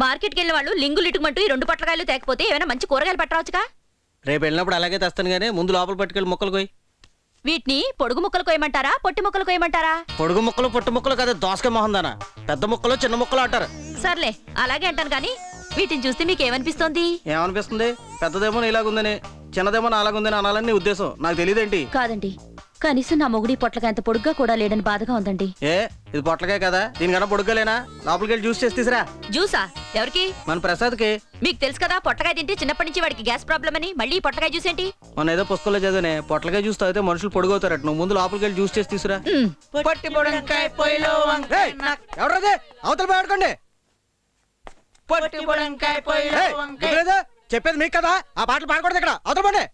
మార్కెట్కి వెళ్ళిన వాళ్ళు లింగులు ఇటుమంటూ ఈ 2 పొట్లకాయలు తేకపోతే ఏమైనా మంచి కూరగాయలు పట్టరావచ్చుగా. రేపు వెళ్ళినప్పుడు అలాగే తెస్తాను కానీ ముందు లోపల పట్టుకెళ్ళి ముక్కలు కోయి. వీటిని పొడుగు ముక్కలు కోయమంటారా, పొట్టి ముక్కలు కోయమంటారా? పొడుగు ముక్కలు పొట్టు ముక్కలు కదా, దోసకాయ మొహం దానా. పెద్ద ముక్కలు చిన్న ముక్కలు అంటారు. సర్లే అలాగే అంటాను కానీ వీటిని చూస్తే మీకేమనిపిస్తోంది? ఏమనిపిస్తుంది? పెద్దదేమో ఇలాగుందని, చిన్నదేమో అలాగుందని అనాలని నీ ఉద్దేశం. నాకు తెలియదేంటి? కాదండి, కనీసం నా మొగుడి పొట్లకాయ అంత పొడుగ్గా కూడా లేడని బాధగా ఉందండి. ఏ ఇది పొట్లకాయ కదా, దీనికన్నా పొడుగ్గాలేనా? లోపలికి వెళ్ళి జ్యూస్ చేసి తీసురా. జ్యూసా? ఎవరికి? మన ప్రసాద్కి. మీకు తెలుసు కదా పొట్లకాయ తింటే చిన్నప్పటి నుంచి వాడికి గ్యాస్ ప్రాబ్లం అని. మళ్ళీ ఈ పొట్లకాయ జ్యూస్ ఏంటి? మన ఏదో పుస్తకంలో చదివినే పొట్లకాయ జ్యూస్ తాగితే మనుషులు పొడుగవుతారట. నువ్వు ముందు లోపలికి వెళ్ళి జ్యూస్ చేసి తీసురా. ఎవరదే అవతల పోయాడుకోండి. చెప్పేది మీకు కదా, ఆ పాటలు పాడకూడదు ఇక్కడ. అవతల పోండి.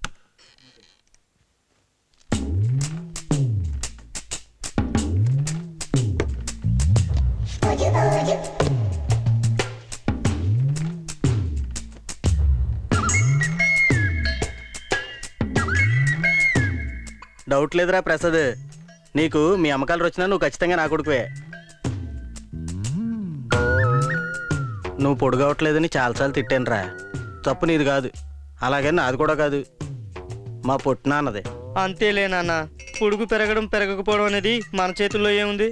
డౌట్ లేదురా ప్రసాద్, నీకు మీ అమ్మకాలు వచ్చినా నువ్వు ఖచ్చితంగా నా కొడుకువే. నువ్వు పొడుగవట్లేదని చాలాసార్లు తిట్టాను రా. తప్పు నీది కాదు, అలాగే నాది కూడా కాదు, మా పొట్టినాన్నదే. అంతేలే నాన్న, పొడుగు పెరగడం పెరగకపోవడం అనేది మన చేతుల్లో ఏముంది?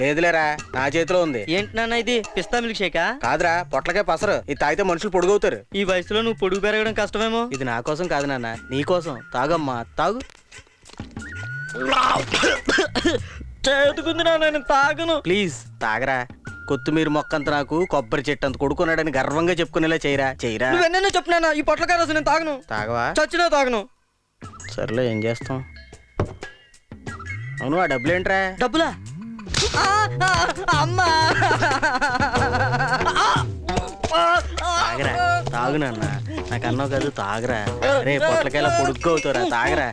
లేదులేరా, నా చేతిలో ఉంది. ఏంటి నాన్న ఇది? పిస్తా మిల్క్ షేకా? కాదురా, పొట్లకే పసరు. ఇది తాగితే మనుషులు పొడుగవుతారు. ఈ వయసులో నువ్వు పొడుగు పెరగడం కష్టమేమో. ఇది నా కోసం కాదు నాన్న, నీ కోసం. తాగమ్మా, తాగు. చేతుకుంది నాన్న, నేను తాగను. ప్లీజ్ తాగరా. కొత్తిమీర మొక్కంత నాకు కొబ్బరి చెట్టు అంత కొడుకున్నాడని గర్వంగా చెప్పుకునేలా చేయరా. చేయరా. నువ్వెన్నో చెప్తున్నా, ఈ పొట్లకాయ రసం నేను తాగను. తాగవా? చచ్చినా తాగను. సర్లే, ఏం చేస్తాం. అవును, ఆ డబ్బులేంట్రా? డబ్బులా? అమ్మా, తాగరా, తాగు నాన్న. నాకు అన్నావు కాదు, తాగరా. రే పొట్లకాయలా పొడుగ్గా అవుతారా, తాగరా.